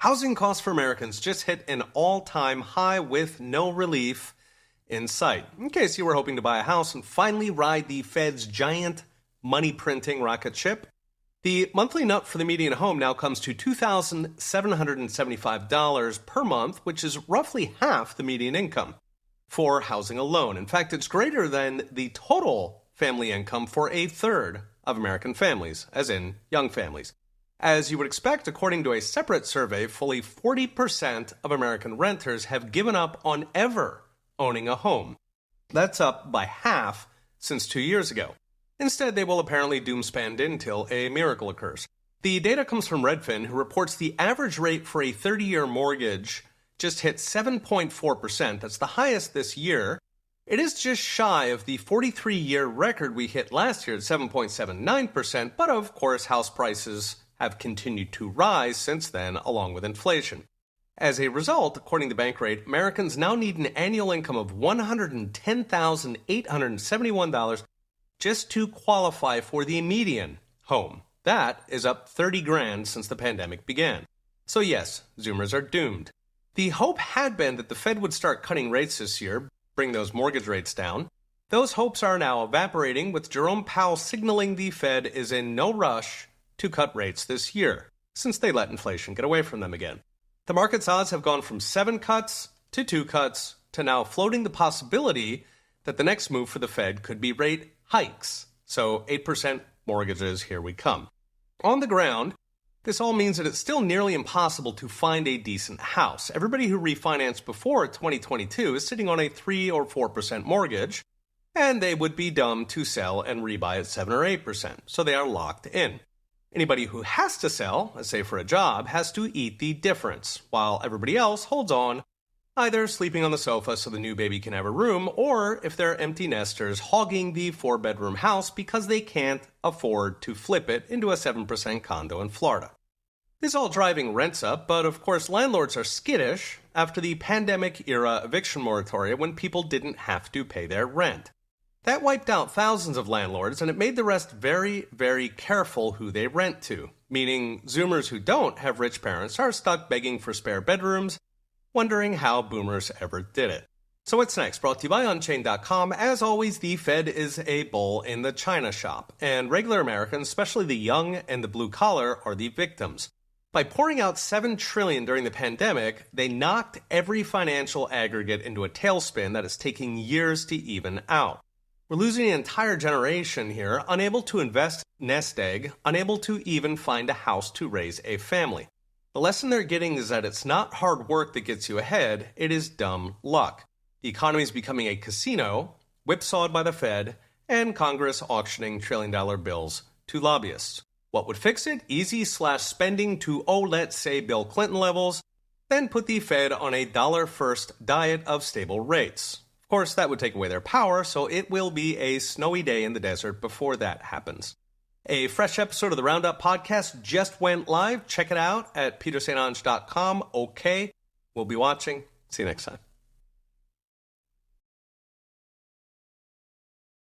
Housing costs for Americans just hit an all-time high with no relief in sight. In case you were hoping to buy a house and finally ride the Fed's giant money-printing rocket ship, the monthly nut for the median home now comes to $2,775 per month, which is roughly half the median income for housing alone. In fact, it's greater than the total family income for a third of American families, as in young families. As you would expect, according to a separate survey, fully 40% of American renters have given up on ever owning a home. That's up by half since 2 years ago. Instead, they will apparently doom spend until a miracle occurs. The data comes from Redfin, who reports the average rate for a 30-year mortgage just hit 7.4%. That's the highest this year. It is just shy of the 43-year record we hit last year at 7.79%, but of course, house prices have continued to rise since then, along with inflation. As a result, according to Bankrate, Americans now need an annual income of $110,871 just to qualify for the median home. That is up $30,000 since the pandemic began. So yes, Zoomers are doomed. The hope had been that the Fed would start cutting rates this year, bring those mortgage rates down. Those hopes are now evaporating, with Jerome Powell signaling the Fed is in no rush to cut rates this year, since they let inflation get away from them again. The market's odds have gone from 7 cuts to 2 cuts to now floating the possibility that the next move for the Fed could be rate hikes. So 8% mortgages, here we come. On the ground, this all means that it's still nearly impossible to find a decent house. Everybody who refinanced before 2022 is sitting on a 3 or 4% mortgage, and they would be dumb to sell and rebuy at 7 or 8%, so they are locked in. Anybody who has to sell, let's say for a job, has to eat the difference, while everybody else holds on, either sleeping on the sofa so the new baby can have a room, or if they're empty nesters, hogging the 4-bedroom house because they can't afford to flip it into a 7% condo in Florida. This is all driving rents up, but of course landlords are skittish after the pandemic-era eviction moratoria when people didn't have to pay their rent. That wiped out thousands of landlords, and it made the rest very, very careful who they rent to, meaning Zoomers who don't have rich parents are stuck begging for spare bedrooms, wondering how boomers ever did it. So what's next? Brought to you by Unchained.com. As always, the Fed is a bull in the china shop, and regular Americans, especially the young and the blue collar, are the victims. By pouring out $7 trillion during the pandemic, they knocked every financial aggregate into a tailspin that is taking years to even out. We're losing an entire generation here, unable to invest nest egg, unable to even find a house to raise a family. The lesson they're getting is that it's not hard work that gets you ahead, it is dumb luck. The economy is becoming a casino, whipsawed by the Fed, and Congress auctioning trillion-dollar bills to lobbyists. What would fix it? Easy/spending to, let's say, Bill Clinton levels, then put the Fed on a dollar-first diet of stable rates. Of course, that would take away their power, so it will be a snowy day in the desert before that happens. A fresh episode of the Roundup podcast just went live. Check it out at petersange.com. Okay, we'll be watching. See you next time.